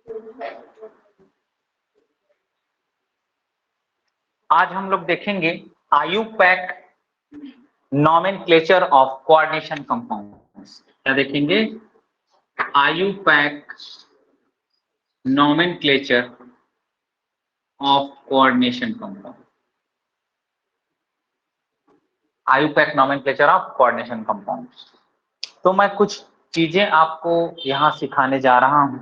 आज हम लोग देखेंगे IUPAC nomenclature of coordination compounds. क्या देखेंगे? IUPAC nomenclature of coordination compound. IUPAC nomenclature of coordination compounds. तो मैं कुछ चीजें आपको यहां सिखाने जा रहा हूं।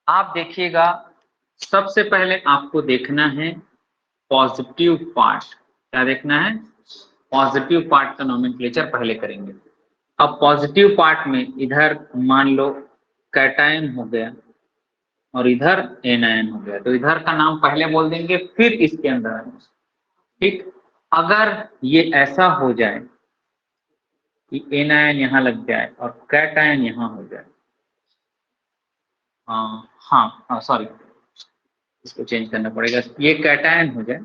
आप देखिएगा, सबसे पहले आपको देखना है पॉजिटिव पार्ट। क्या देखना है? पॉजिटिव पार्ट का नॉमेनक्लेचर पहले करेंगे। अब पॉजिटिव पार्ट में इधर मान लो कैटायन हो गया और इधर एनायन हो गया, तो इधर का नाम पहले बोल देंगे, फिर इसके अंदर आएंगे। ठीक, अगर ये ऐसा हो जाए कि एनायन यहां लग जाए और कैटायन यहां हो जाए, हाँ सॉरी, इसको चेंज करना पड़ेगा। ये कैटायन हो जाए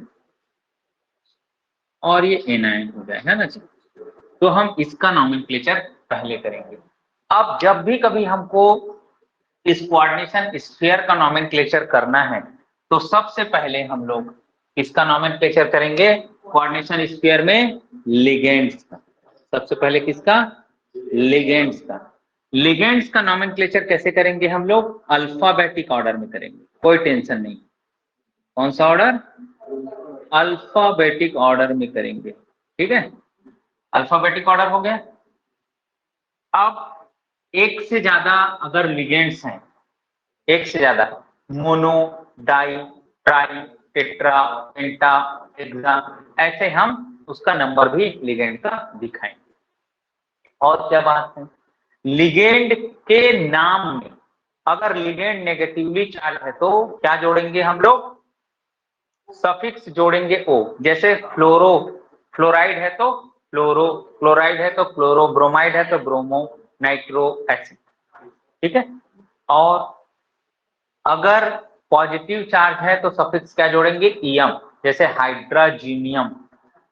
और ये एनायन हो जाए, है ना जी? तो हम इसका नॉमेनक्लेचर पहले करेंगे। अब जब भी कभी हमको इस कोऑर्डिनेशन स्फीयर का नॉमेनक्लेचर करना है, तो सबसे पहले हम लोग किसका नॉमेनक्लेचर करेंगे? कोऑर्डिनेशन स्फीयर में लिगेंड्स का। सबसे पहले किसका? लिगेंड्स का। लिगेंड्स का नॉमेनक्लेचर कैसे करेंगे? हम लोग अल्फाबेटिक ऑर्डर में करेंगे, कोई टेंशन नहीं। कौन सा ऑर्डर? अल्फाबेटिक ऑर्डर में करेंगे। ठीक है, अल्फाबेटिक ऑर्डर हो गया। अब एक से ज्यादा अगर लिगेंड्स हैं, एक से ज्यादा, मोनो, डाई, ट्राई, टेट्रा, पेंटा, हेक्सा, ऐसे हम उसका नंबर भी लिगेंड का दिखाएंगे। और क्या बात है, लिगेंड के नाम में अगर लिगेंड नेगेटिवली चार्ज है तो क्या जोड़ेंगे हम लोग? सफिक्स जोड़ेंगे ओ। जैसे फ्लोरो, फ्लोराइड है तो फ्लोरो, क्लोराइड है तो क्लोरो, ब्रोमाइड है तो ब्रोमो, नाइट्रो, एसिड। ठीक है, और अगर पॉजिटिव चार्ज है तो सफिक्स क्या जोड़ेंगे? ईएम। जैसे हाइड्रोजीनियम,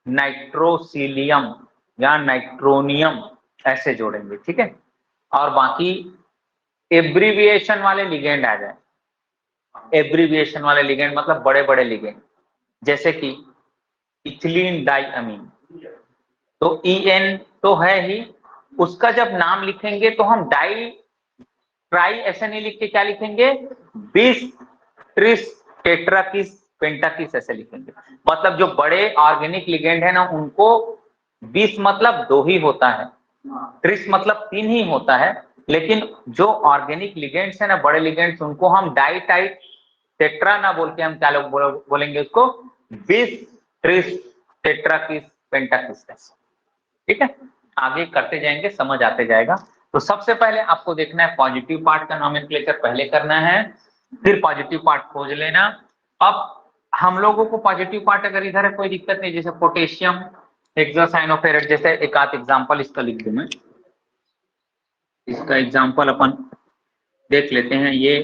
नाइट्रोसिलियम या नाइट्रोनियम, ऐसे जोड़ेंगे। ठीक है, और बाकी एब्रीविएशन वाले लिगेंड आ जाए। एब्रीविएशन वाले लिगेंड मतलब बड़े बड़े लिगेंड, जैसे कि इथिलीन डाइअमीन, तो EN तो है ही, उसका जब नाम लिखेंगे तो हम डाई ट्राई ऐसे नहीं लिख के क्या लिखेंगे? 20 ट्रिस टेट्राकिस पेंटाकिस ऐसे लिखेंगे। मतलब जो बड़े ऑर्गेनिक लिगेंड है ना, उनको 20 मतलब 2 ही होता है, ट्रिस मतलब 3 ही होता है। लेकिन जो ऑर्गेनिक लिगेंड्स है ना, बड़े लिगेंड्स, उनको हम डाई टाइप टेट्रा ना बोल के हम क्या लोग बोलेंगे उसको? 20 ट्रिस टेट्राकिस पेंटाकिस। ठीक है, आगे करते जाएंगे, समझ आते जाएगा। तो सबसे पहले आपको देखना है पॉजिटिव पार्ट का नॉमेनक्लेचर पहले करना है, फिर पॉजिटिव पार्ट खोज लेना। अब हम लोगों को पॉजिटिव पार्ट अगर इधर है कोई दिक्कत नहीं, जैसे पोटेशियम हेक्सासाइनोफेरेट, जैसे एक आध एग्जांपल इसका लिख दूं मैं। इसका एग्जांपल अपन देख लेते हैं। ये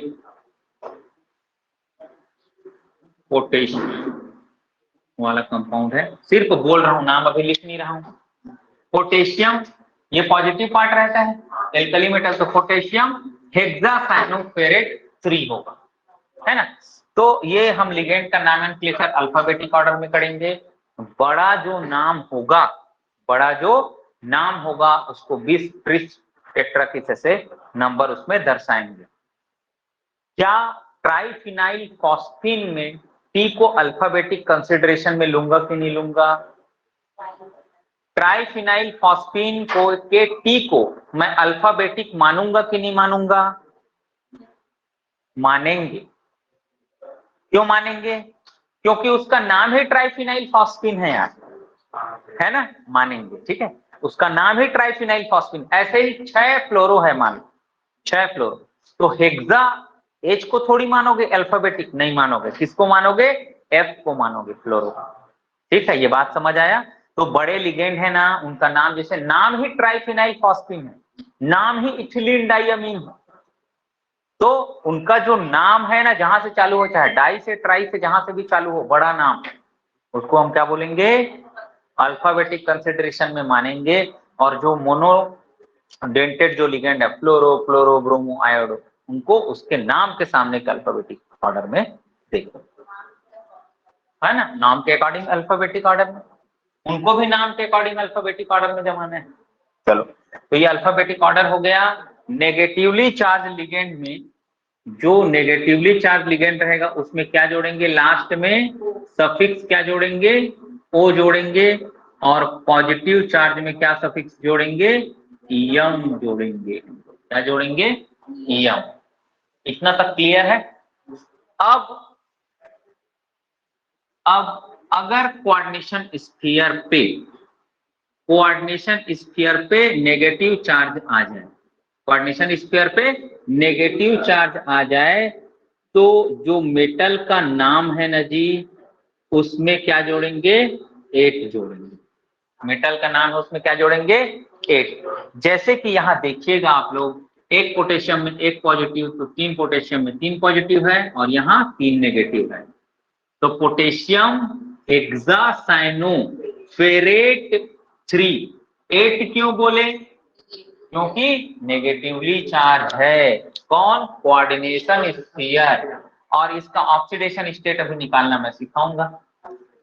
पोटेशियम वाला कंपाउंड है, सिर्फ बोल रहा हूं, नाम अभी लिख नहीं रहा हूं। पोटेशियम, ये पॉजिटिव पार्ट रहता है, एल्कली मेटल, तो पोटेशियम हेक्सासाइनोफेरेट 3 होगा, है ना? तो ये हम लिगेंड का नॉमेनक्लेचर अल्फाबेटिक ऑर्डर में करेंगे। बड़ा जो नाम होगा, बड़ा जो नाम होगा उसको 20 ट्रिस टेट्राकिस से नंबर उसमें दर्शाएंगे। क्या ट्राइफिनाइल फॉस्फीन में टी को अल्फाबेटिक कंसिडरेशन में लूंगा कि नहीं लूंगा? ट्राइफिनाइल फॉस्फीन को के टी को मैं अल्फाबेटिक मानूंगा कि नहीं मानूंगा? मानेंगे। क्यों मानेंगे? क्योंकि उसका नाम ही ट्राइफिनाइल फॉस्फीन है यार, है ना? मानेंगे। ठीक है, उसका नाम ही ट्राइफिनाइल फॉस्फीन। ऐसे ही 6 फ्लोरो है, मान 6 फ्लोरो, तो हेक्सा H को थोड़ी मानोगे अल्फाबेटिक, नहीं मानोगे। किसको मानोगे? F को मानोगे, फ्लोरो। ठीक है, ये बात समझ आया? तो बड़े लिगेंड है ना, उनका नाम, जैसे नाम ही ट्राइफिनाइल फॉस्फीन है, नाम ही इथिलीन डाइअमीन है, तो उनका जो नाम है ना, जहां से चालू हो, चाहे डाई से ट्राई से जहां से भी चालू हो, बड़ा नाम, उसको हम क्या बोलेंगे? अल्फाबेटिक कंसिडरेशन में मानेंगे। और जो मोनो डेंटेड जो लिगेंड है, फ्लोरो, क्लोरो, ब्रोमो, आयोडो, उनको उसके नाम के सामने के अल्फाबेटिक ऑर्डर में देखो, है ना, नाम के अकॉर्डिंग अल्फाबेटिक ऑर्डर में, उनको भी नाम के अकॉर्डिंग अल्फाबेटिक ऑर्डर में जमाना है। चलो, तो ये अल्फाबेटिक ऑर्डर हो गया। नेगेटिवली चार्ज लिगेंड में, जो नेगेटिवली चार्ज लिगेंड रहेगा उसमें क्या जोड़ेंगे, लास्ट में सफिक्स क्या जोड़ेंगे, ओ जोड़ेंगे, और पॉजिटिव चार्ज में क्या सफिक्स जोड़ेंगे, यम जोड़ेंगे। क्या जोड़ेंगे, यम। इतना तक क्लियर है। अब अगर कोऑर्डिनेशन स्फीयर पे नेगेटिव चार्ज आ जाए, कोऑर्डिनेशन स्फीयर पे नेगेटिव चार्ज आ जाए, तो जो मेटल का नाम है ना जी, उसमें क्या जोड़ेंगे, 8 जोड़ेंगे। मेटल का नाम है उसमें क्या जोड़ेंगे, 8। जैसे कि यहां देखिएगा आप लोग, एक पोटेशियम में 1 पॉजिटिव, तो 3 पोटेशियम में 3 पॉजिटिव है, और यहाँ 3 नेगेटिव है। तो पोटेशियम हेक्सासाइनोफेरेट 3, 8 क्यों बोले, क्योंकि नेगेटिवली चार्ज है। कौन, कोऑर्डिनेशन स्फीयर। और इसका ऑक्सीडेशन स्टेट अभी निकालना मैं सिखाऊंगा।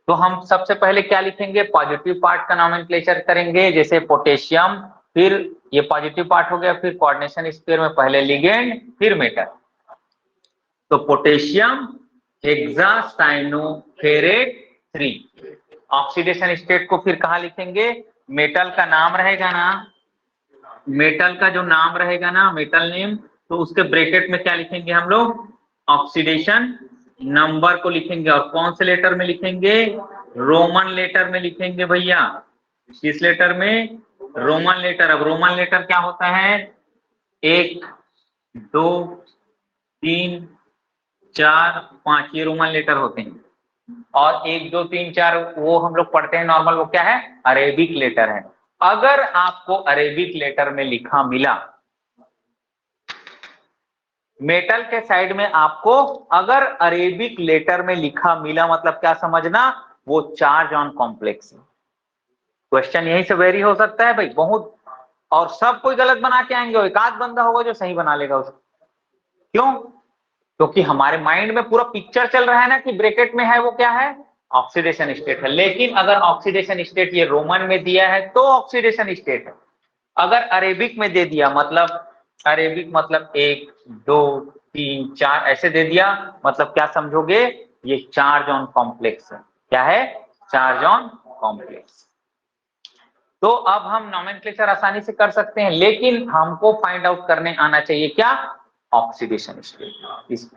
तो हम सबसे पहले क्या लिखेंगे, पॉजिटिव पार्ट का नोमेनक्लेचर करेंगे, जैसे पोटेशियम, फिर ये पॉजिटिव पार्ट हो गया, फिर कोऑर्डिनेशन स्फीयर में पहले लिगेंड फिर मेटल। तो पोटेशियम हेक्सासाइनोफेरेट 3, ऑक्सीडेशन स्टेट को फिर कहाँ लिखेंगे, मेटल का नाम रहेगा ना, मेटल का जो नाम रहेगा ना, मेटल नेम, तो उसके ब्रैकेट में क्या लिखेंगे हम लोग, ऑक्सीडेशन नंबर को लिखेंगे। और कौन से लेटर में लिखेंगे, रोमन लेटर में लिखेंगे भैया। किस लेटर में, रोमन लेटर। अब रोमन लेटर क्या होता है, 1 2 3 4 5, ये रोमन लेटर होते हैं। और 1 2 3 4 वो हम लोग पढ़ते हैं नॉर्मल, वो क्या है, अरेबिक लेटर है। अगर आपको अरेबिक लेटर में लिखा मिला, मेटल के साइड में आपको अगर अरेबिक लेटर में लिखा मिला, मतलब क्या समझना, वो चार्ज ऑन कॉम्प्लेक्स है। क्वेश्चन यहीं से वेरी हो सकता है भाई बहुत, और सब कोई गलत बना के आएंगे, एक आध बंदा होगा जो सही बना लेगा उसको। क्यों, क्योंकि हमारे माइंड में पूरा पिक्चर चल रहा है ना कि ब्रैकेट में है वो क्या है, ऑक्सीडेशन स्टेट है। लेकिन अगर ऑक्सीडेशन स्टेट ये रोमन में दिया है तो ऑक्सीडेशन स्टेट है। अगर अरेबिक में दे दिया, मतलब अरेबिक मतलब 1 2 3 4 ऐसे दे दिया, मतलब क्या समझोगे, ये चार्ज ऑन कॉम्प्लेक्स है। क्या है, चार्ज ऑन कॉम्प्लेक्स। तो अब हम नोमेनक्लेचर आसानी से कर सकते हैं, लेकिन हमको फाइंड आउट करने आना चाहिए क्या, ऑक्सीडेशन स्टेट।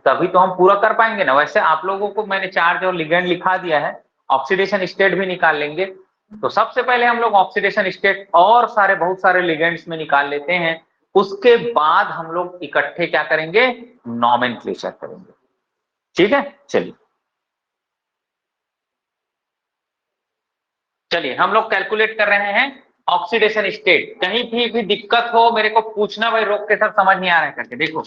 तभी तो हम पूरा कर पाएंगे ना। वैसे आप लोगों को मैंने चार्ज और लिगेंड लिखा दिया है, ऑक्सीडेशन स्टेट भी निकाल लेंगे। तो सबसे पहले हम लोग ऑक्सीडेशन स्टेट और सारे बहुत सारे लिगेंड्स में निकाल लेते हैं, उसके बाद हम लोग इकट्ठे क्या करेंगे, नोमेनक्लेचर करेंगे। ठीक है, चलिए हम लोग कैलकुलेट कर रहे हैं ऑक्सीडेशन स्टेट। कहीं भी दिक्कत हो मेरे को पूछना भाई, रोक के सर समझ नहीं आ रहा है करके। देखो,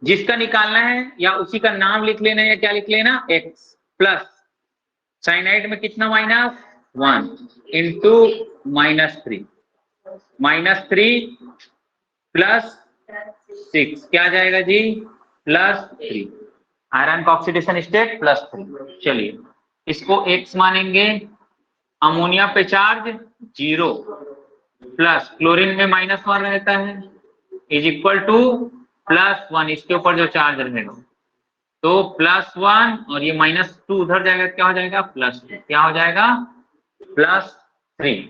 जिसका निकालना है या उसी का नाम लिख लेना है, या क्या लिख लेना, एक्स प्लस साइनाइड में कितना, -1 इंटू -3, -3 प्लस 6 क्या आ जाएगा जी, +3। आयरन का ऑक्सीडेशन स्टेट +3। चलिए इसको एक्स मानेंगे। अमोनिया पे चार्ज 0 प्लस क्लोरीन में -1 रहता है, इज इक्वल टू +1, इसके ऊपर जो चार्ज रहेगा तो +1, और ये -2 उधर जाएगा, क्या हो जाएगा, +2, क्या हो जाएगा, +3।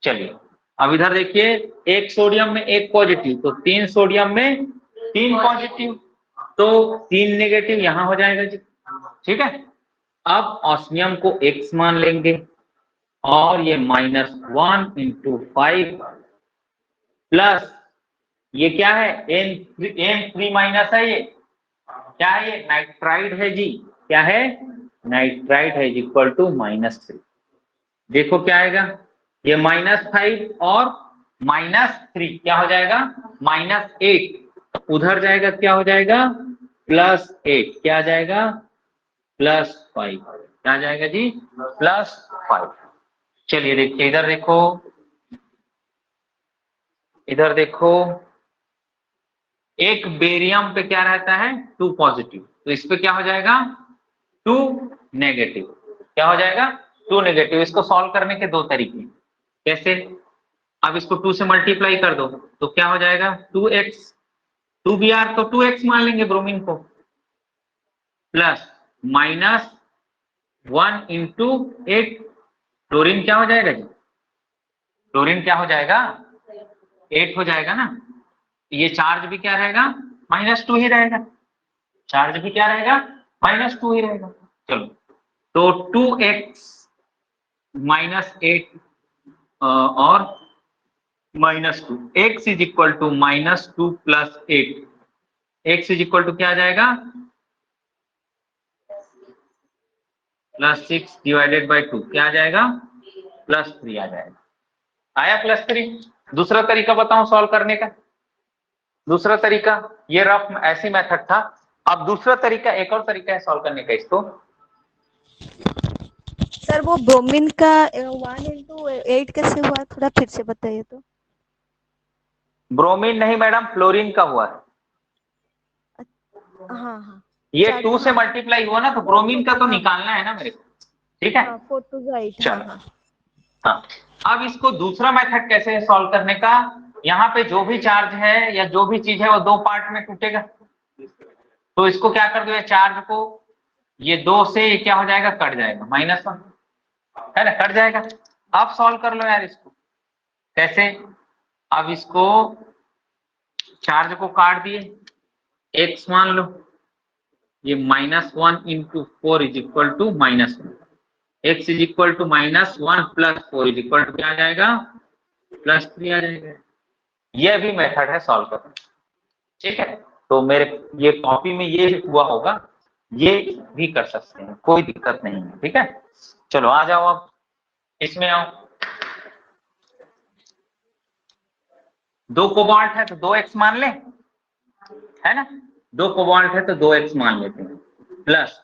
चलिए अब इधर देखिए, 1 सोडियम में 1 पॉजिटिव, तो 3 सोडियम में 3 पॉजिटिव, तो 3 नेगेटिव यहां हो जाएगा जी। ठीक है, अब ऑस्मियम को x मान लेंगे, और ये -1 इंटू 5 प्लस ये क्या है, N3 माइनस है, ये क्या है, ये नाइट्राइड है जी। क्या है, नाइट्राइड है, इक्वल टू -3। देखो क्या आएगा, ये -5 और -3 क्या हो जाएगा, -8। उधर जाएगा क्या हो जाएगा, +8, क्या आ जाएगा, +5, क्या आ जाएगा जी, +5। चलिए देखिए, इधर देखो, इधर देखो, एक बेरियम पे क्या रहता है 2 पॉजिटिव, तो इस पे क्या हो जाएगा 2 नेगेटिव। क्या हो जाएगा 2 नेगेटिव। इसको सॉल्व करने के 2 तरीके। कैसे? अब इसको 2 से मल्टीप्लाई कर दो तो क्या हो जाएगा 2x, 2Br तो 2x मान लेंगे ब्रोमीन को, प्लस माइनस 1 इंटू 8। क्लोरीन क्या हो जाएगा जी? क्लोरीन क्या हो जाएगा 8 हो जाएगा ना। ये चार्ज भी क्या रहेगा -2 ही रहेगा। चार्ज भी क्या रहेगा -2 ही रहेगा। चलो तो 2x -8 और -2, x is equal to -2 plus 8, x is equal to क्या आ जाएगा +6 डिवाइडेड बाई 2, क्या आ जाएगा +3 आ जाएगा। आया +3। दूसरा तरीका बताऊं सॉल्व करने का? दूसरा तरीका, ये रफ ऐसी मेथड था। अब दूसरा तरीका, एक और तरीका है सॉल्व करने का इसको। सर वो ब्रोमीन का 1 इंटू 8 कैसे हुआ, थोड़ा फिर से बताइए तो। ब्रोमीन नहीं मैडम, फ्लोरीन का हुआ है। हाँ हाँ, ये 2 से हाँ मल्टीप्लाई हुआ ना, तो ब्रोमीन का तो निकालना है ना मेरे को, ठीक है। हाँ 4 to 8, हाँ चलो हाँ। हाँ, अब इसको दूसरा मेथड कैसे है सॉल्व करने का? यहाँ पे जो भी चार्ज है या जो भी चीज है वो 2 पार्ट में टूटेगा, तो इसको क्या कर दो, ये चार्ज को ये 2 से ये क्या हो जाएगा कट जाएगा, -1 है ना, कट जाएगा। अब सॉल्व कर लो यार इसको। कैसे? अब इसको चार्ज को काट दिए, x मान लो, ये -1 into 4 is equal to -1, x is equal to -1 plus 4 is equal to क्या आ जाएगा +3 आ जाएगा। यह भी मेथड है सॉल्व करने, ठीक है। तो मेरे ये कॉपी में ये हुआ होगा, ये भी कर सकते हैं, कोई दिक्कत नहीं है, ठीक है। चलो आ जाओ, अब इसमें आओ। 2 कोबाल्ट है तो 2x मान ले, है ना। 2 कोबाल्ट है तो 2x मान लेते हैं, प्लस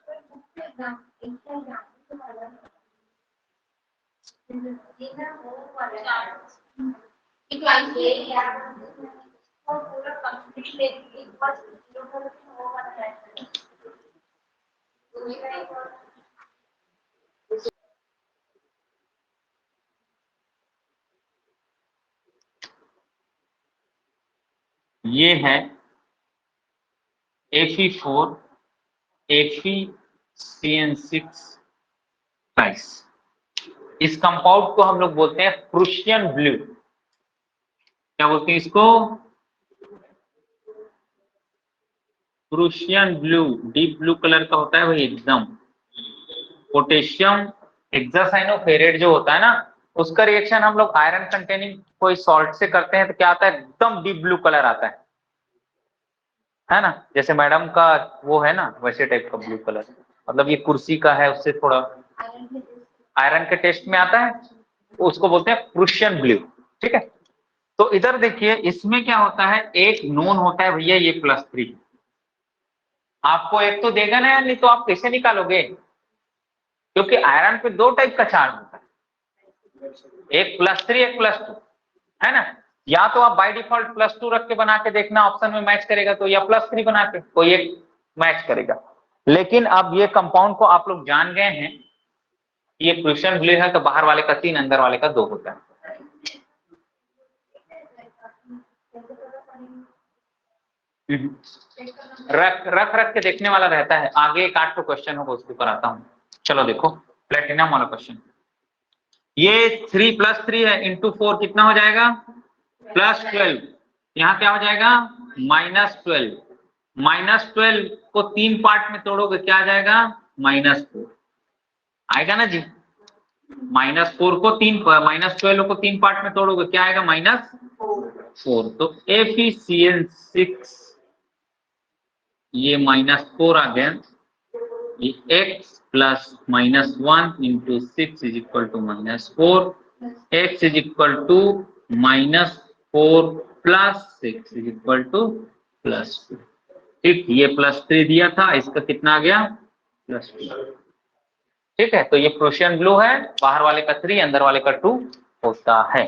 ये है Fe4 FeCN6 इस कंपाउंड को हम लोग बोलते हैं प्रूशियन ब्लू। क्या बोलते हैं इसको? Prussian blue, deep blue colour का होता है वही एकदम। पोटेशियम हेक्सासाइनोफेरेट जो होता है ना, उसका रिएक्शन हम लोग आयरन कंटेनिंग कोई सॉल्ट से करते हैं तो क्या आता है, एकदम डीप ब्लू कलर आता है ना। जैसे मैडम का वो है ना, वैसे टाइप का ब्लू कलर, मतलब ये कुर्सी का है उससे थोड़ा आयरन के टेस्ट में आता है, उसको बोलते हैं प्रूशियन ब्लू, ठीक है। तो इधर देखिए, इसमें क्या होता है, एक नोन होता है भैया ये +3, आपको एक तो देगा ना यार, नहीं तो आप कैसे निकालोगे? क्योंकि आयरन पे 2 टाइप का चार्ज होता है, एक +3 एक +2, है ना। या तो आप बाय डिफॉल्ट +2 रख के बना के देखना ऑप्शन में मैच करेगा तो, या +3 बना के कोई एक मैच करेगा। लेकिन अब ये कंपाउंड को आप लोग जान गए हैं, ये प्रूशियन ब्लू है तो बाहर वाले का 3 अंदर वाले का 2 होता है। रख के देखने वाला रहता है, आगे एक 8 क्वेश्चन होगा उसके ऊपर आता हूँ। चलो देखो प्लेटिनम वाला क्वेश्चन, ये 3 + 3 है इंटू 4 कितना हो जाएगा +12, यहाँ क्या हो जाएगा -12, -12 को 3 पार्ट में तोड़ोगे क्या आ जाएगा -4 आएगा ना जी। -4 को 3 -12 को 3 पार्ट में तोड़ोगे क्या आएगा -4, तो FeCN6 ये -4 आ गया, ये x plus -1 into 6 is equal to -4, x is equal to -4 plus 6 is equal to +2, ठीक। ये +3 दिया था, इसका कितना आ गया +2, ठीक है। तो ये प्रूशियन ब्लू है, बाहर वाले का 3 अंदर वाले का 2 होता है।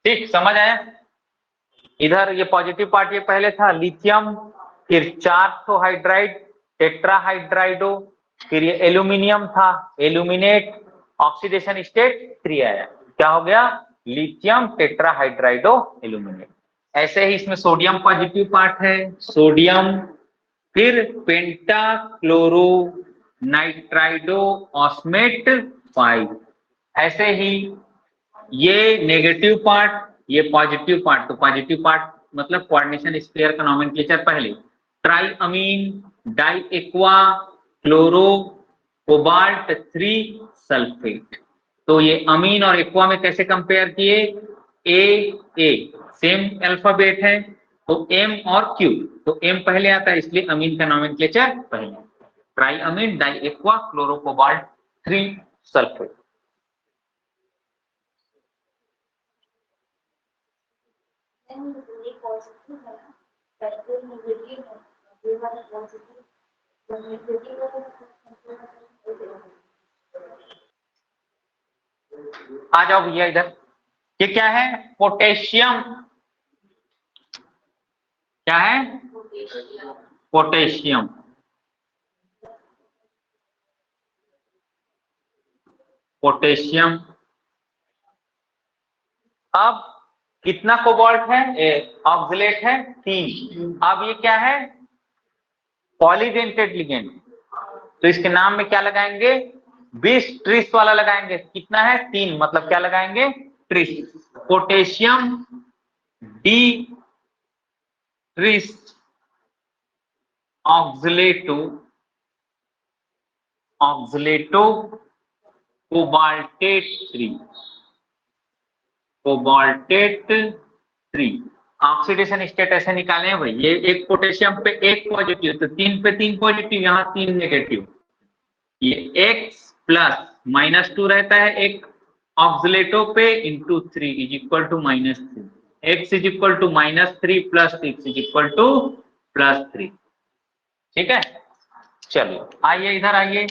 ठीक, समझ आया। इधर ये पॉजिटिव पार्ट ये पहले था लिथियम, फिर 4 हाइड्राइड टेट्राहाइड्राइडो, फिर ये एल्यूमिनियम था एल्यूमिनेट, ऑक्सीडेशन स्टेट 3 आया। क्या हो गया? Lithium tetrahydrido aluminate. ऐसे ही इसमें सोडियम पॉजिटिव पार्ट है, सोडियम, फिर पेंटा क्लोरो नाइट्राइडो ऑस्मेट 5। ऐसे ही ये नेगेटिव पार्ट, ये पॉजिटिव पार्ट। तो पॉजिटिव पार्ट मतलब कोऑर्डिनेशन स्फीयर का नोमेनक्लेचर पहले tri amine di aqua chloro cobalt 3 sulphate. तो ये अमीन और एक्वा में कैसे कंपेयर किए? ए सेम अल्फाबेट है तो एम और क्यू, तो एम पहले आता है इसलिए अमीन का नोमेनक्लेचर पहले। Tri amine di aqua chloro cobalt 3 sulphate. आ जाओ भैया इधर। ये क्या है? पोटेशियम। क्या है? पोटेशियम। पोटेशियम। अब कितना कोबाल्ट है? ऑक्सलेट है 3। अब ये क्या है? पॉलीडेंटेड लिगेंड, तो इसके नाम में क्या लगाएंगे? 20 ट्रिस वाला लगाएंगे। कितना है? 3, मतलब क्या लगाएंगे? Tris. Potassium di tris oxalato cobaltate 3। Cobaltate 3 oxidation state ऐसे निकाले हैं भाई। ये एक पोटेशियम पे 1 पॉजिटिव, तो 3 पे 3 पॉजिटिव, यहाँ 3 नेगेटिव। ये x प्लस -2 रहता है एक ऑक्सलेटो पे into 3 is equal to -3। x is equal to -3 plus 6 is equal to +3। ठीक है, चलिए आइए इधर आइए।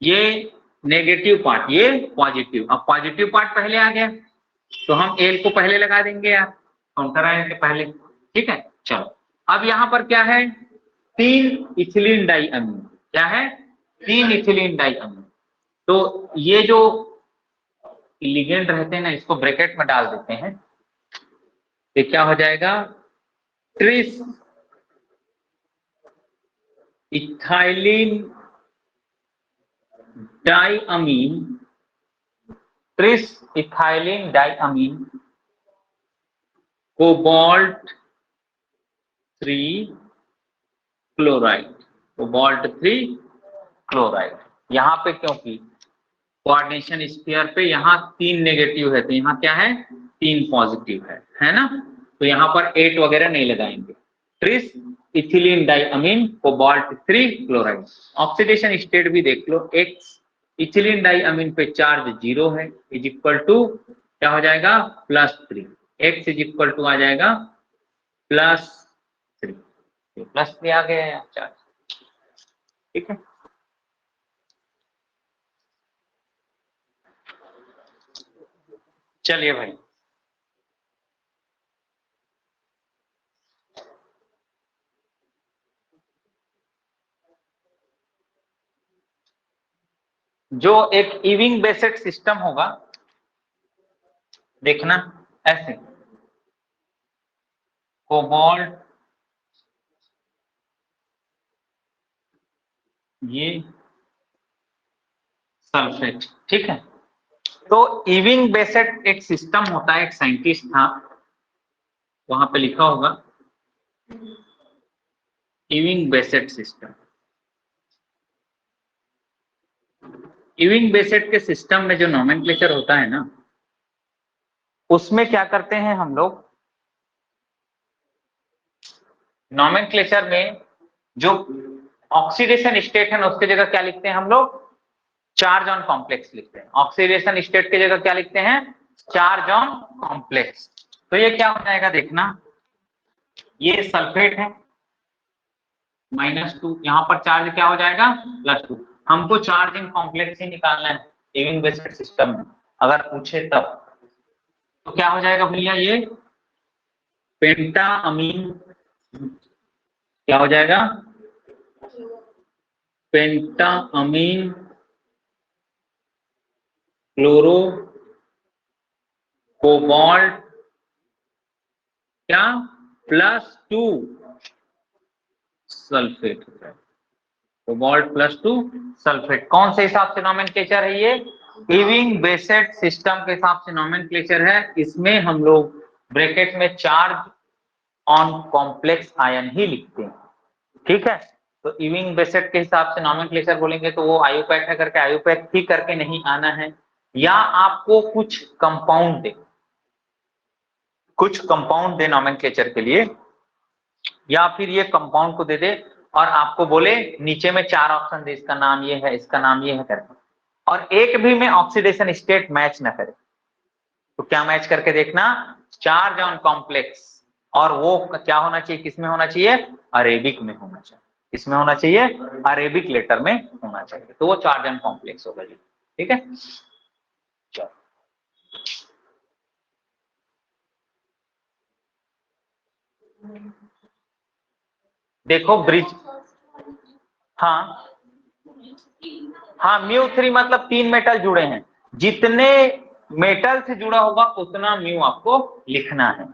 ये नेगेटिव पार्ट, ये पॉजिटिव। अब पॉजिटिव पार्ट पहले आ गया तो हम एल को पहले लगा देंगे यार, काउंटर आयन के पहले। ठीक है, चलो अब यहाँ पर क्या है? 3 इथिलीन डाइअमीन। क्या है? 3 इथिलीन डाइअमीन। तो ये जो लिगेंड रहते हैं ना, इसको ब्रैकेट में डाल देते हैं तो क्या हो जाएगा? Tris ethylene diamine, tris ethylene diamine cobalt 3 chloride. Cobalt 3 chloride. यहाँ पे क्योंकि कोऑर्डिनेशन स्फीयर पे यहाँ 3 नेगेटिव है तो यहाँ क्या है? 3 पॉजिटिव है ना? तो यहाँ पर 8 वगैरह नहीं लगाएंगे। Tris ethylene diamine cobalt 3 chloride. Oxidation state भी देख लो। x इथिलीन डाइअमीन पे चार्ज 0 है, इज इक्वल टू क्या हो जाएगा? +3। x इज इक्वल टू आ जाएगा +3। +3 आ गया है चार्ज। ठीक है, चलिए भाई जो एक इविंग बेसेट सिस्टम होगा, देखना ऐसे कोबाल्ट, ये सल्फेट। ठीक है, तो इविंग बेसेट एक सिस्टम होता है, एक साइंटिस्ट था, वहां पे लिखा होगा इविंग बेसेट सिस्टम। इविंग बेसेट के सिस्टम में जो नोमेनक्लेचर होता है ना, उसमें क्या करते हैं हम लोग? नोमेनक्लेचर में जो ऑक्सीडेशन स्टेट है ना, उसके जगह क्या लिखते हैं हम लोग? चार्ज ऑन कॉम्प्लेक्स लिखते हैं। ऑक्सीडेशन स्टेट की जगह क्या लिखते हैं? Charge on complex. तो ये क्या हो जाएगा देखना, ये सल्फेट है -2, यहाँ पर चार्ज क्या हो जाएगा? +2। हमको चार्ज इन कॉम्प्लेक्स ही निकालना है इविंग बेसेट सिस्टम में, अगर पूछे तब। तो क्या हो जाएगा भैया, ये पेंटा अमीन क्या हो जाएगा, पेंटा अमीन क्लोरो कोबाल्ट क्या +2 सल्फेट, कोबाल्ट +2 सल्फेट। कौन से हिसाब से नॉमेनक्लेचर है ये, इविंग बेसेट सिस्टम के हिसाब से नॉमेनक्लेचर है। इसमें हम लोग ब्रैकेट में चार्ज ऑन कॉम्प्लेक्स आयन ही लिखते हैं, ठीक है। तो इविंग बेसेट के हिसाब से नॉमेनक्लेचर बोलेंगे तो वो आयुपैक है करके आयुपैक ही करके नहीं आना है, या आपको कुछ कंपाउंड दे, कुछ कंपाउंड दे नॉमेनक्लेचर के लिए, या फिर ये कंपाउंड को दे दे और आपको बोले नीचे में 4 ऑप्शन दे, इसका नाम ये है, इसका नाम ये है करके, और एक भी में ऑक्सीडेशन स्टेट मैच ना करे। तो क्या मैच करके देखना, चार्ज ऑन कॉम्प्लेक्स, और वो क्या होना चाहिए, किसमें होना चाहिए, अरेबिक में होना चाहिए, किसमें होना चाहिए, अरेबिक लेटर में होना चाहिए, तो वो चार्ज ऑन कॉम्प्लेक्स होगा जी, ठीक है। चलो देखो ब्रिज, हाँ हाँ μ3 मतलब 3 मेटल जुड़े हैं, जितने मेटल से जुड़ा होगा उतना म्यू आपको लिखना है।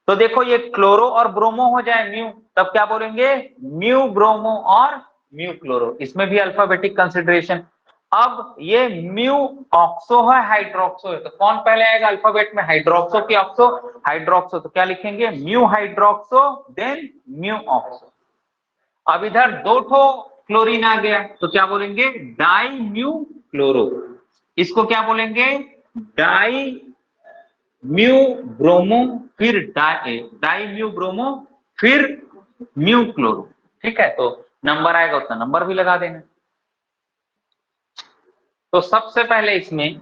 तो देखो ये क्लोरो और ब्रोमो हो जाए म्यू, तब क्या बोलेंगे, म्यू ब्रोमो और म्यू क्लोरो, इसमें भी अल्फाबेटिक कंसिडरेशन। अब ये म्यू ऑक्सो है, हाइड्रोक्सो है, तो कौन पहले आएगा अल्फाबेट में, हाइड्रोक्सो की ऑक्सो, हाइड्रोक्सो, तो क्या लिखेंगे mu hydroxo then mu oxo. अब इधर 2 ठो क्लोरीन आ गया, तो क्या बोलेंगे, डाई म्यू क्लोरो, इसको क्या बोलेंगे, डाई म्यू ब्रोमो, फिर डाई म्यू ब्रोमो, फिर म्यू क्लोरो, ठीक है। तो नंबर आएगा उतना नंबर भी लगा देना। तो सबसे पहले इसमें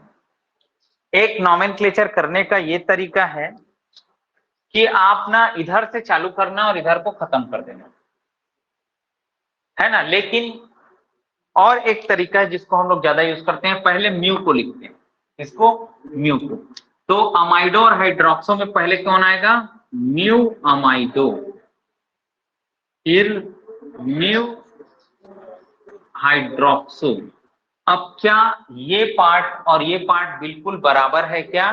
एक नॉमेनक्लेचर करने का ये तरीका है कि आप ना इधर से चालू करना और इधर को खत्म कर देना, है ना। लेकिन और एक तरीका है जिसको हम लोग ज्यादा यूज करते हैं, पहले म्यू को लिखते हैं, इसको म्यू को। तो अमाइडो और हाइड्रोक्सो में पहले कौन आएगा, म्यू अमाइडो, फिर म्यू हाइड्रोक्सो। अब क्या ये पार्ट और ये पार्ट बिल्कुल बराबर है क्या,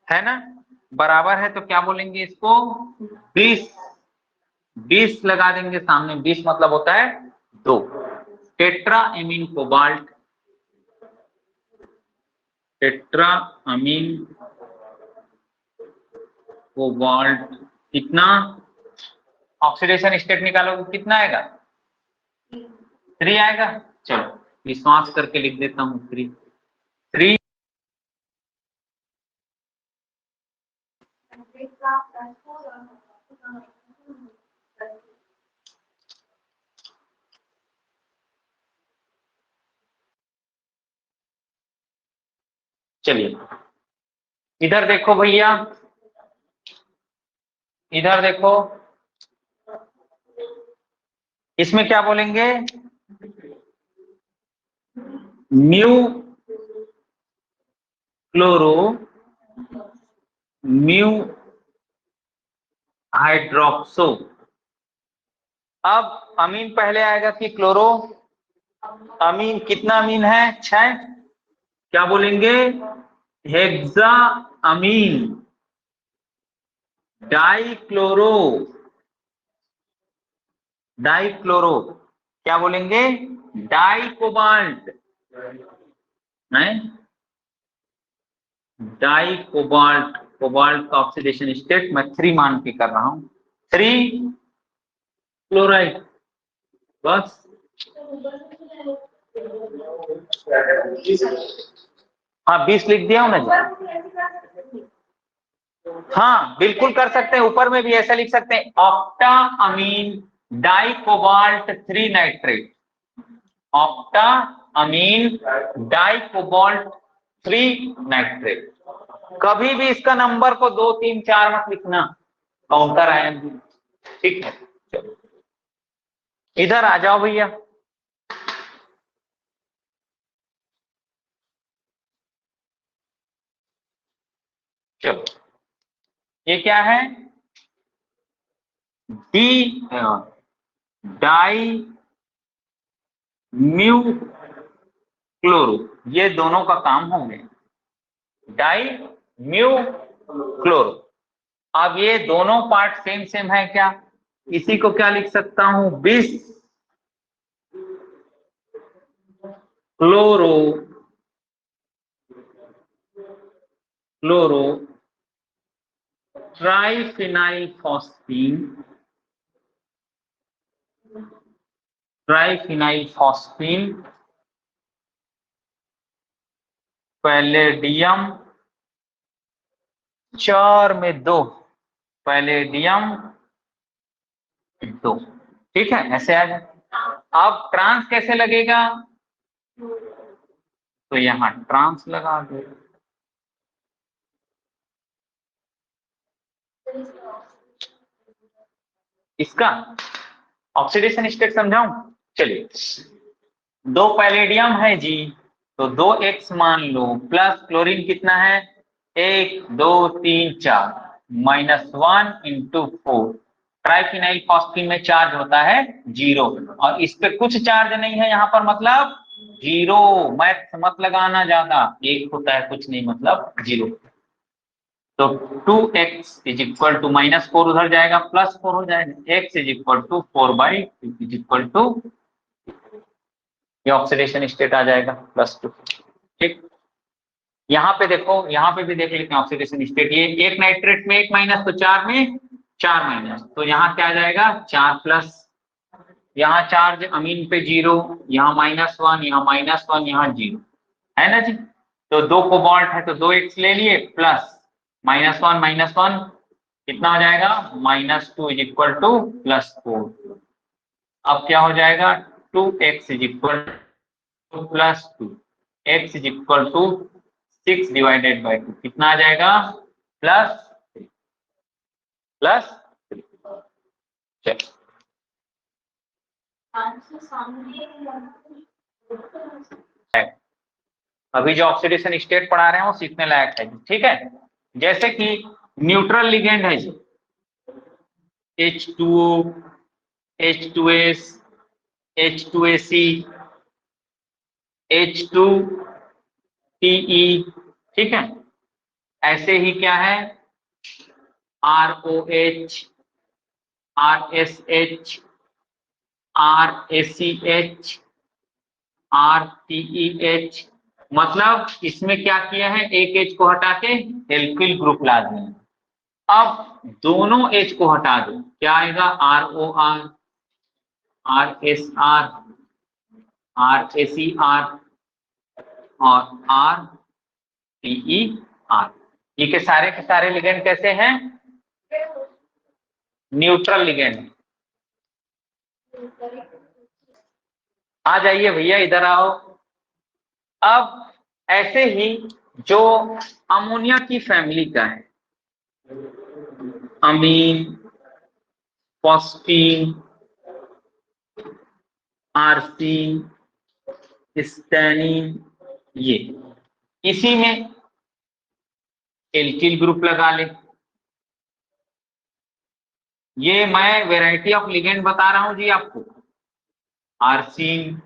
है ना, बराबर है, तो क्या बोलेंगे इसको 20 20 लगा देंगे सामने, 20 मतलब होता है 2, tetra amine cobalt, tetra amine cobalt, कितना ऑक्सीडेशन स्टेट निकालोगे कितना आएगा, 3 आएगा। चलो विश्वास करके लिख देता हूं 3 3। चलिए इधर देखो भैया, इधर देखो, इसमें क्या बोलेंगे, म्यू क्लोरो म्यू हाइड्रोक्सो। अब अमीन पहले आएगा कि क्लोरो, अमीन कितना अमीन है 6, क्या बोलेंगे, हेक्सा अमीन डाइक्लोरो, डाइक्लोरो, क्या बोलेंगे, di cobalt, di cobalt, cobalt का ऑक्सीडेशन स्टेट मैं 3 मान के कर रहा हूं, 3 क्लोराइड, बस। हाँ 20 लिख दिया हूं ना जी, हाँ बिल्कुल कर सकते हैं, ऊपर में भी ऐसा लिख सकते हैं, ऑक्टा अमीन डाई कोबाल्ट 3 नाइट्रेट, ऑक्टा अमीन डाई कोबाल्ट 3 नाइट्रेट। कभी भी इसका नंबर को 2 3 4 मत लिखना, काउंटर आयन, ठीक है। चलो इधर आ जाओ भैया, चलो ये क्या है, डी डाई म्यू क्लोरो, ये दोनों का काम होंगे, डाई म्यू क्लोरो। अब ये दोनों पार्ट सेम सेम है क्या, इसी को क्या लिख सकता हूं, बिस chloro chloro triphenyl phosphine, triphenyl phosphine palladium 4 में 2, पैलेडियम 2, ठीक है, ऐसे आ जाए। अब ट्रांस कैसे लगेगा, तो यहां ट्रांस लगा दो, इसका ऑक्सीडेशन स्टेट समझाऊं, चलिए, 2 पैलेडियम है जी, तो 2x मान लो, प्लस क्लोरीन कितना है, 1 2 3 4, -1 इंटू 4, ट्राइफिनाइल फॉस्फीन में चार्ज होता है 0, और इस पे कुछ चार्ज नहीं है यहाँ पर, मतलब 0, मैथ मत लगाना ज्यादा, 1 होता है कुछ नहीं, मतलब 0। तो 2x इज इक्वल टू -4 उधर जाएगा, +4 हो जाएगा, x is equal to 4/2 is equal to, ये ऑक्सीडेशन स्टेट आ जाएगा +2, ठीक। यहाँ पे देखो, यहाँ पे भी देख लेते हैं ऑक्सीडेशन स्टेट, ये एक नाइट्रेट में 1 माइनस, तो 4 में 4 माइनस, तो यहाँ क्या आ जाएगा 4 प्लस, यहाँ चार्ज अमीन पे 0, यहाँ -1, यहाँ -1, यहाँ 0 है ना जी। तो 2 कोबाल्ट है तो 2x ले लिए, प्लस -1 -1 कितना हो जाएगा, -2 इज इक्वल टू +4। अब क्या हो जाएगा, 2x is equal to +2, x is equal to 6 divided by 2, कितना आ जाएगा, +3, चलिए। अभी जो ऑक्सीडेशन स्टेट पढ़ा रहे हैं वो सीखने लायक है, ठीक है। जैसे कि न्यूट्रल लिगेंड है जी, H2O, H2S, H2AC, H2TE, ठीक है। ऐसे ही क्या है, ROH, RSH, RACH, RTEH, मतलब इसमें क्या किया है, एक H को हटा के एल्किल ग्रुप ला दिया। अब दोनों H को हटा दो, क्या आएगा, ROR, RSR, RACR और RTER। ये के सारे लिगेंड कैसे हैं, न्यूट्रल लिगेंड। आ जाइए भैया, इधर आओ। अब ऐसे ही जो अमोनिया की फैमिली का है, अमीन, फॉस्फीन, आर्सीन, स्टैनिन, ये इसी में एल्किल ग्रुप लगा ले। ये मैं वैरायटी ऑफ लिगेंड बता रहा हूं जी आपको, आर्सीन,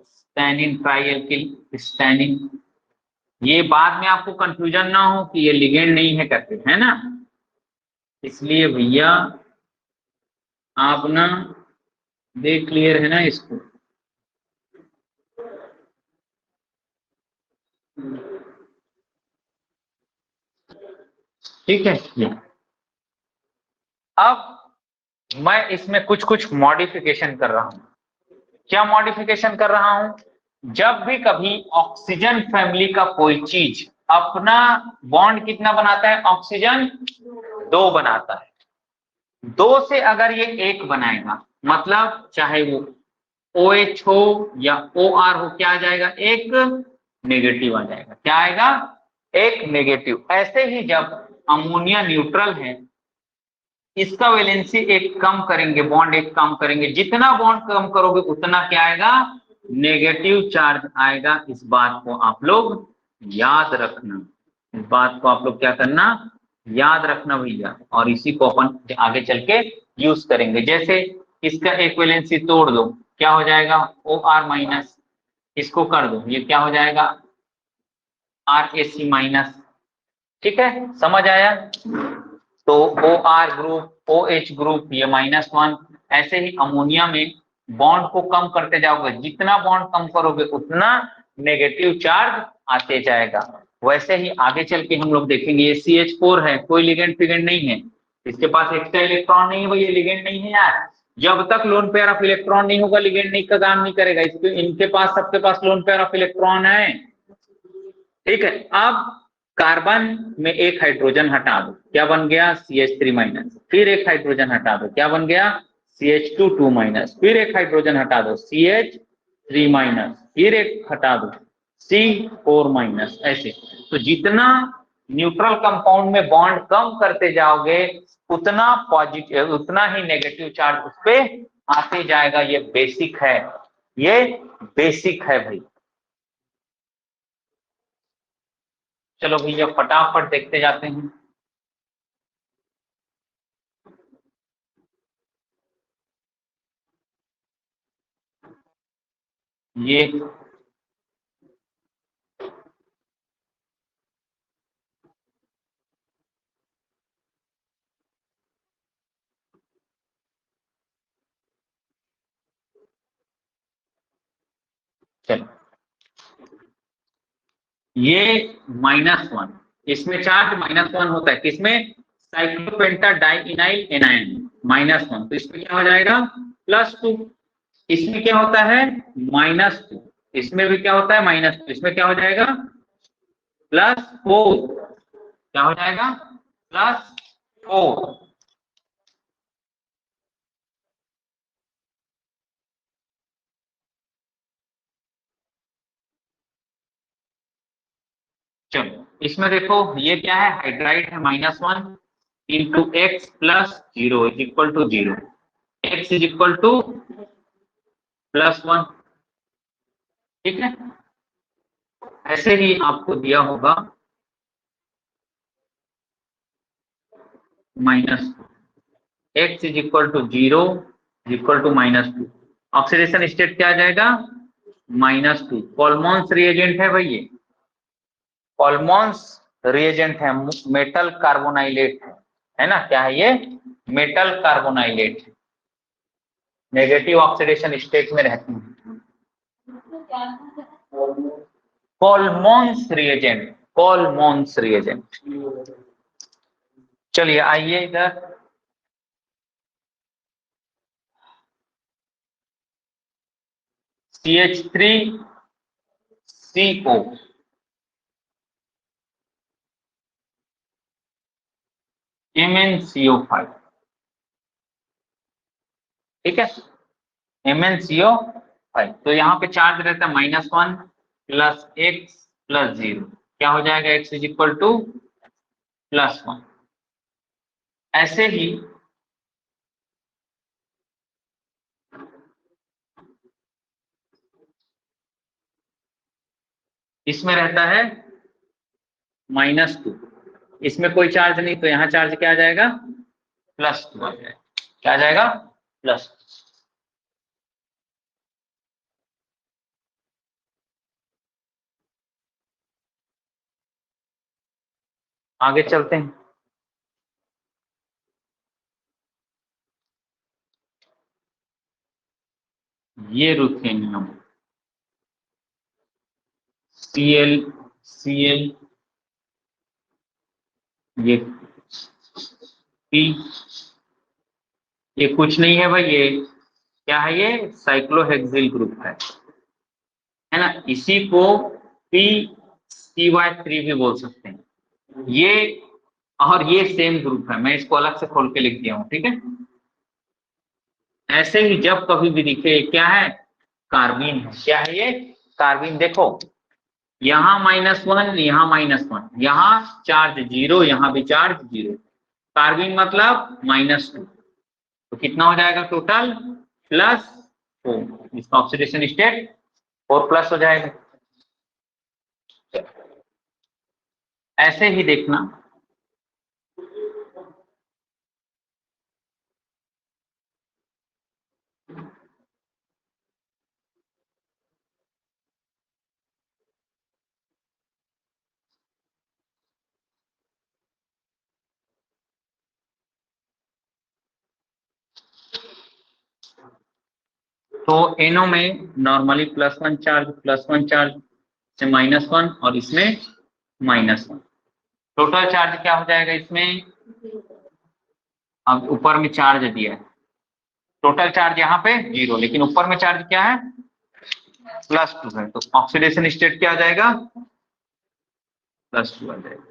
स्टैनिन, ट्राई एल्किल स्टैनिन, ये बाद में आपको कंफ्यूजन ना हो कि ये लिगेंड नहीं है करके, है ना। इसलिए भैया आप ना देख क्लियर है ना इसको, ठीक है। ये अब मैं इसमें कुछ मॉडिफिकेशन कर रहा हूं। क्या मॉडिफिकेशन कर रहा हूं, जब भी कभी ऑक्सीजन फैमिली का कोई चीज अपना बॉन्ड कितना बनाता है, ऑक्सीजन 2 बनाता है, 2 से अगर ये 1 बनाएगा, मतलब चाहे वो OH हो या OR हो, क्या आ जाएगा, एक नेगेटिव आ जाएगा, क्या आएगा, एक नेगेटिव। ऐसे ही जब अमोनिया न्यूट्रल है, इसका वैलेंसी एक कम करेंगे, बॉन्ड एक कम करेंगे, जितना बॉन्ड कम करोगे उतना क्या आएगा, नेगेटिव चार्ज आएगा। इस बात को आप लोग याद रखना, इस बात को आप लोग क्या करना, याद रखना भैया, और इसी को अपन आगे चल के यूज करेंगे। जैसे इसका इक्विवेलेंसी तोड़ दो, क्या हो जाएगा, ओ आर माइनस, इसको कर दो, ये क्या हो जाएगा, आर ए सी माइनस। ठीक है, समझ आया। तो O R group, O H group, ये -1। ऐसे ही अमोनिया में बॉन्ड को कम करते जाओगे, जितना बॉन्ड कम करोगे उतना नेगेटिव चार्ज आते जाएगा। वैसे ही आगे चल के हम लोग देखेंगे, ये CH4 है, कोई लिगेंड फिगेंड नहीं है, इसके पास एक्स्ट्रा इलेक्ट्रॉन नहीं है भाई, ये लिगेंड नहीं है यार। जब तक लोन पेयर ऑफ इलेक्ट्रॉन नहीं होगा, लिगेंड नहीं का काम नहीं करेगा। इसके इनके पास, सबके पास लोन पेयर ऑफ इलेक्ट्रॉन है। ठीक है, अब कार्बन में एक हाइड्रोजन हटा दो, क्या बन गया, CH3 माइनस। फिर एक हाइड्रोजन हटा दो, क्या बन गया, CH2 2 माइनस। फिर एक हाइड्रोजन हटा दो, CH3 माइनस। फिर एक हटा दो, C4 माइनस। ऐसे तो जितना न्यूट्रल कंपाउंड में बॉन्ड कम करते जाओगे, उतना पॉजिटिव, उतना ही नेगेटिव चार्ज उस पे आते जाएगा। ये बेसिक है, ये बेसिक है भाई। चलो भैया फटाफट देखते जाते हैं। ये चलो, ये -1, इसमें चार्ज -1 होता है, किसमें, साइक्लोपेंटा डाइइनाइल एनायन, -1। तो इसमें क्या हो जाएगा, +2। इसमें क्या होता है, -2। इसमें भी क्या होता है, -2। इसमें क्या हो जाएगा, +4। क्या हो जाएगा, +4। चलो इसमें देखो, ये क्या है, हाइड्राइड है, -1 into x + 0 is equal to 0, x is equal to +1। ठीक है, ऐसे ही आपको दिया होगा -x is equal to 0 is equal to -2। Oxidation state क्या आ जाएगा, -2। कॉल्मॉन्स रिएजेंट है भाई, ये कॉल्मॉन्स रिएजेंट है, मेटल कार्बोनाइलेट है ना, क्या है ये, मेटल कार्बोनाइलेट, नेगेटिव ऑक्सीडेशन स्टेट में रहते हैं। कॉल्मॉन्स रिएजेंट, कॉल्मॉन्स रिएजेंट। चलिए आइए इधर, CH3CO, MnCO5। ठीक है, MnCO5। तो यहाँ पे चार्ज रहता है -1 + x + 0, क्या हो जाएगा, x इज इक्वल टू +1। ऐसे ही इसमें रहता है -2, इसमें कोई चार्ज नहीं, तो यहाँ चार्ज क्या आ जाएगा, +2 आ जाएगा। क्या आ जाएगा, प्लस। आगे चलते हैं। ये रुथेनियम, Cl, ये P, ये कुछ नहीं है भाई, ये क्या है, ये साइक्लोहेक्सिल ग्रुप है ना। इसी को PCY3 भी बोल सकते हैं। ये और ये सेम ग्रुप है, मैं इसको अलग से खोल के लिख दिया हूं। ठीक है, ऐसे ही जब कभी भी दिखे, क्या है, कार्बीन है, क्या है ये, कार्बीन। देखो यहाँ -1, यहाँ -1, यहाँ चार्ज 0, यहाँ भी चार्ज 0, कार्बीन मतलब -2। तो कितना हो जाएगा टोटल, +4। इसका ऑक्सीडेशन स्टेट 4+ हो जाएगा। ऐसे ही देखना, तो NO में नॉर्मली +1 चार्ज से -1 और इसमें -1। टोटल चार्ज क्या हो जाएगा इसमें? अब ऊपर में चार्ज दिया है, टोटल चार्ज यहाँ पे 0, लेकिन ऊपर में चार्ज क्या है? +2 है, तो ऑक्सीडेशन स्टेट क्या आ जाएगा? +2 आ जाएगा।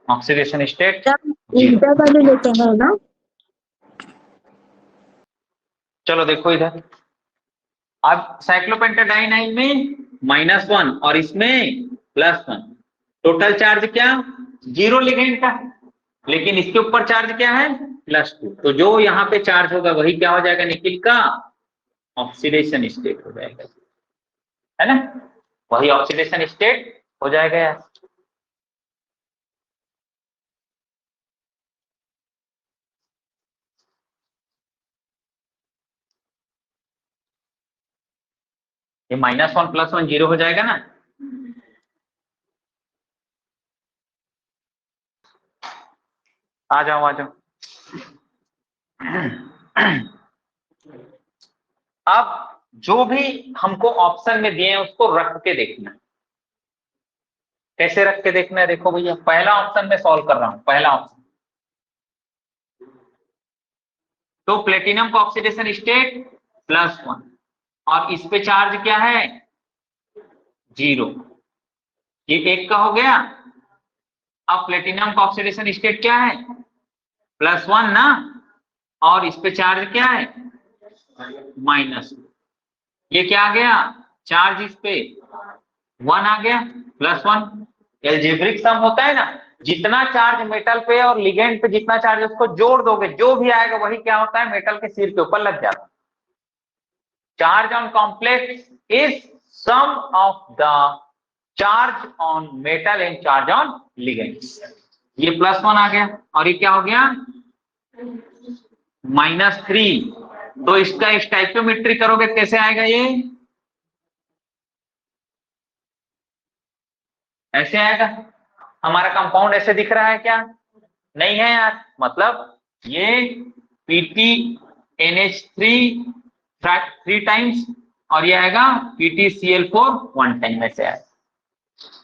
ऑक्सीडेशन स्टेट ईटा का भी लेते हैं ना? चलो देखो इधर, अब साइक्लोपेंटाडाइनाइन में -1 और इसमें +1, टोटल चार्ज क्या? 0 लिगेंड का, लेकिन इसके ऊपर चार्ज क्या है? +2। तो जो यहाँ पे चार्ज होगा वही क्या हो जाएगा? निकिल का ऑक्सीडेशन स्टेट हो जाएगा, है ना? वही ऑक्सीडेशन स्टेट हो जाएगा यार। ये -1 +1 0 हो जाएगा ना? आ जाओ आ जाओ। अब जो भी हमको ऑप्शन में दिए हैं उसको रख के देखना है। कैसे रख के देखना है? देखो भैया, पहला ऑप्शन में सॉल्व कर रहा हूं, पहला ऑप्शन। तो प्लेटिनम का ऑक्सीडेशन स्टेट +1 और इस पे चार्ज क्या है? 0, ये 1 का हो गया। अब प्लेटिनम का ऑक्सीडेशन स्टेट क्या है? +1 ना, और इस पे चार्ज क्या है? -, ये क्या आ गया? चार्ज इस पे 1 आ गया, +1। एल्जेब्रिक सम होता है ना, जितना चार्ज मेटल पे और लिगेंड पे जितना चार्ज उसको जोड़ दोगे, जो भी आएगा वही क्या होता है? मेटल के सिर के ऊपर लग जाता है। Charge on complex is sum of the charge on metal and charge on ligand. ये +1 आ गया और ये क्या हो गया? -3। तो इसका स्टाइक्योमेट्री करोगे कैसे आएगा? ये ऐसे आएगा। हमारा कंपाउंड ऐसे दिख रहा है क्या? नहीं है यार, मतलब ये PTNH3 3 टाइम्स और ये आएगा PTCl4 1 टाइम। ऐसे है,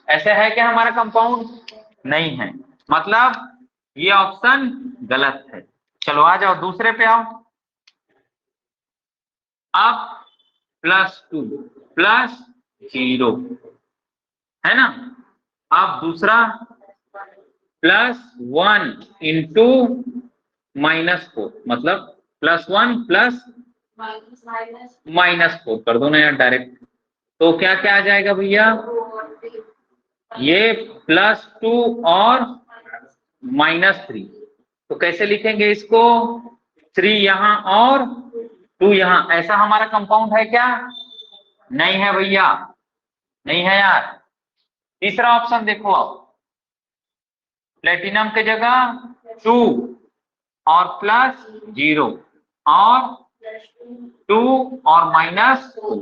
ऐसे है क्या हमारा कंपाउंड? नहीं है, मतलब ये ऑप्शन गलत है। चलो आ जाओ दूसरे पे आओ। अब +2 +0 है ना। अब दूसरा +1 इंटू -4, मतलब +1 प्लस -4 कर दो ना यार डायरेक्ट। तो क्या क्या आ जाएगा भैया? ये +2 और -3। तो कैसे लिखेंगे इसको? 3 यहाँ और 2 यहाँ। ऐसा हमारा कंपाउंड है क्या? नहीं है भैया, नहीं है यार। तीसरा ऑप्शन देखो, आप प्लेटिनम के जगह 2 और +0 और 2 और -2,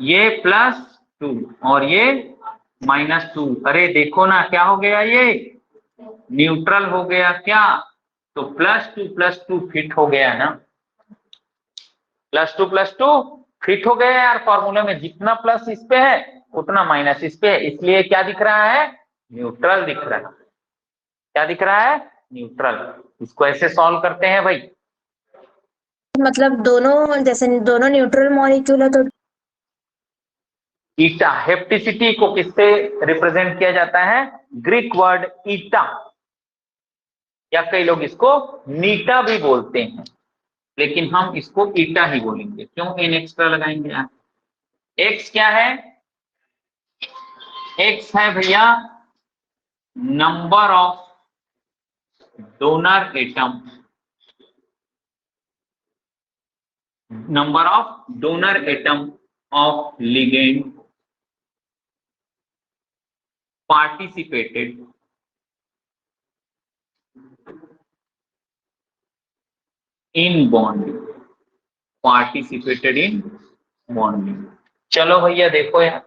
ये +2 और ये -2। अरे देखो ना क्या हो गया? ये न्यूट्रल हो गया क्या? तो +2 फिट हो गया ना, +2 फिट हो गया यार। फॉर्मूले में जितना प्लस इस पे है उतना माइनस इस पे है, इसलिए क्या दिख रहा है? न्यूट्रल दिख रहा है। क्या दिख रहा है? न्यूट्रल। इसको ऐसे सॉल्व करते हैं भाई। मतलब दोनों, जैसे दोनों न्यूट्रल मॉलिक्यूल है तो ईटा, हेप्टिसिटी को किससे रिप्रेजेंट किया जाता है? ग्रीक वर्ड ईटा, या कई लोग इसको नीटा भी बोलते हैं, लेकिन हम इसको ईटा ही बोलेंगे। क्यों एन एक्स्ट्रा लगाएंगे यार? एक्स क्या है? एक्स है भैया number of donor atom, number of donor atom of ligand participated in bonding, participated in bonding. चलो भैया देखो यार,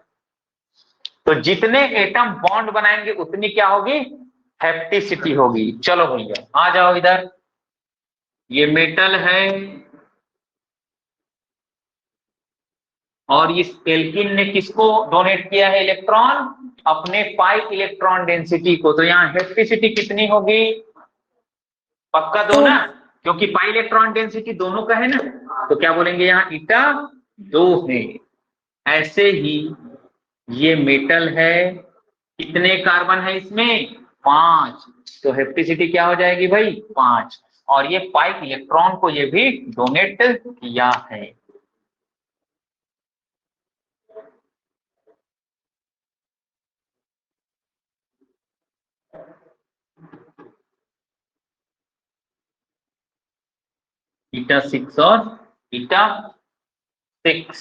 तो जितने एटम बॉन्ड बनाएंगे उतनी क्या होगी, हेप्टिसिटी होगी। चलो भैया आ जाओ इधर, ये मेटल है और इस एल्किन ने किसको डोनेट किया है इलेक्ट्रॉन, अपने पाई इलेक्ट्रॉन डेंसिटी को। तो यहाँ हेप्टिसिटी कितनी होगी, पक्का दो ना, क्योंकि पाई इलेक्ट्रॉन डेंसिटी दोनों का है ना, तो क्या बोलेंगे यहाँ ईटा 2 है। ऐसे ही ये मेटल है, कितने कार्बन है इसमें, 5, तो हेप्टिसिटी क्या हो जाएगी भाई 5। और ये पाई इलेक्ट्रॉन को ये भी डोनेट किया है। ईटा 6 और ईटा 6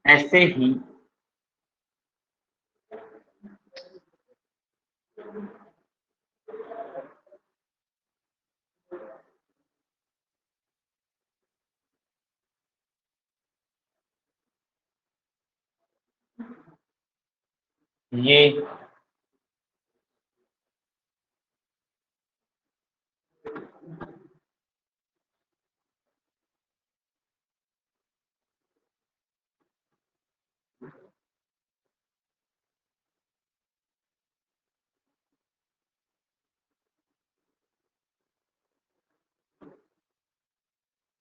ऐसे ही ये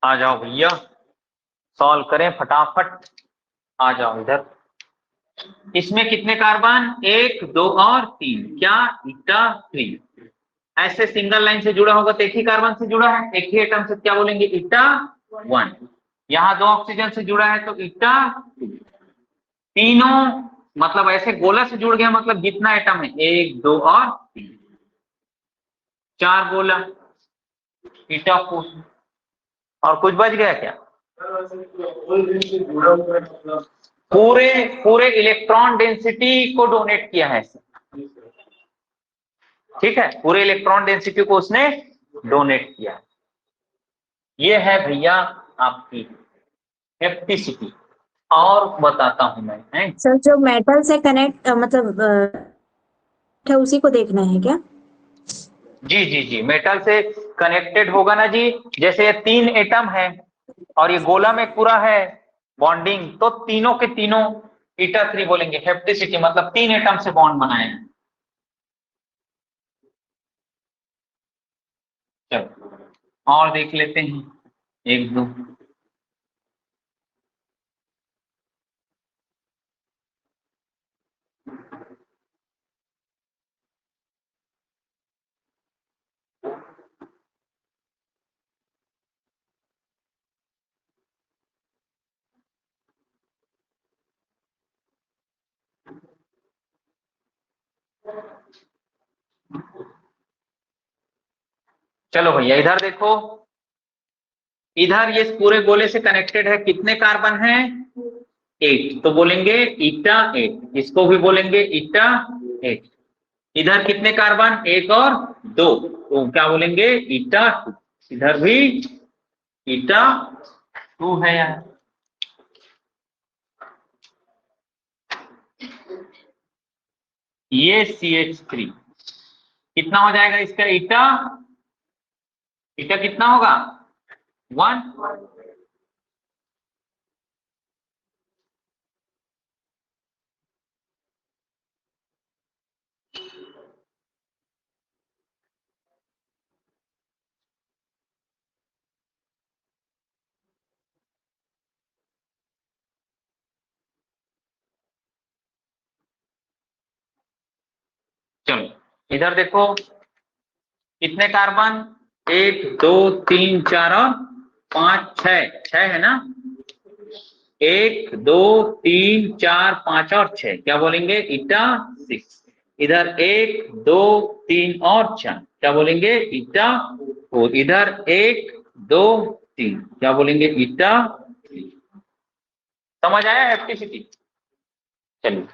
आ जाओ भैया सॉल्व करें फटाफट, आ जाओ इधर। इसमें कितने कार्बन, 1 2 और 3, क्या ईटा 3। ऐसे सिंगल लाइन से जुड़ा होगा तो एक ही कार्बन से जुड़ा है, एक ही एटम से, क्या बोलेंगे ईटा 1। यहाँ 2 ऑक्सीजन से जुड़ा है तो ईटा 2। तीनों मतलब ऐसे गोला से जुड़ गया, मतलब जितना एटम है 1 2 और 3, 4 गोला ईटा 4। और कुछ बच गया क्या, पूरे पूरे इलेक्ट्रॉन डेंसिटी को डोनेट किया है, ठीक है, पूरे इलेक्ट्रॉन डेंसिटी को उसने डोनेट किया। ये है भैया आपकी हेप्टिसिटी। और बताता हूं मैं, है सर जो मेटल से कनेक्ट मतलब है उसी को देखना है क्या? जी जी जी, मेटल से कनेक्टेड होगा ना जी। जैसे ये 3 एटम है और ये गोला में पूरा है बॉन्डिंग, तो तीनों के तीनों ईटा 3 बोलेंगे। हेप्टिसिटी मतलब 3 एटम से बॉन्ड बनाए हैं। चलो और देख लेते हैं 1 2। चलो भैया इधर देखो, इधर ये पूरे गोले से कनेक्टेड है, कितने कार्बन है 8, तो बोलेंगे ईटा 8। इसको भी बोलेंगे ईटा 8। इधर कितने कार्बन, 1 और 2, तो क्या बोलेंगे ईटा 2। इधर भी ईटा 2 है यार। ये CH3 कितना हो जाएगा इसका ईटा, ईटा कितना होगा 1। चलो इधर देखो कितने कार्बन, 1 2 3 4 और 5 6 है ना, 1 2 3 4 5 और 6, क्या बोलेंगे ईटा 6। इधर 1 2 3 और 4, क्या बोलेंगे ईटा 4। इधर 1 2 3, क्या बोलेंगे ईटा 3। समझ आया हेप्टिसिटी। चलिए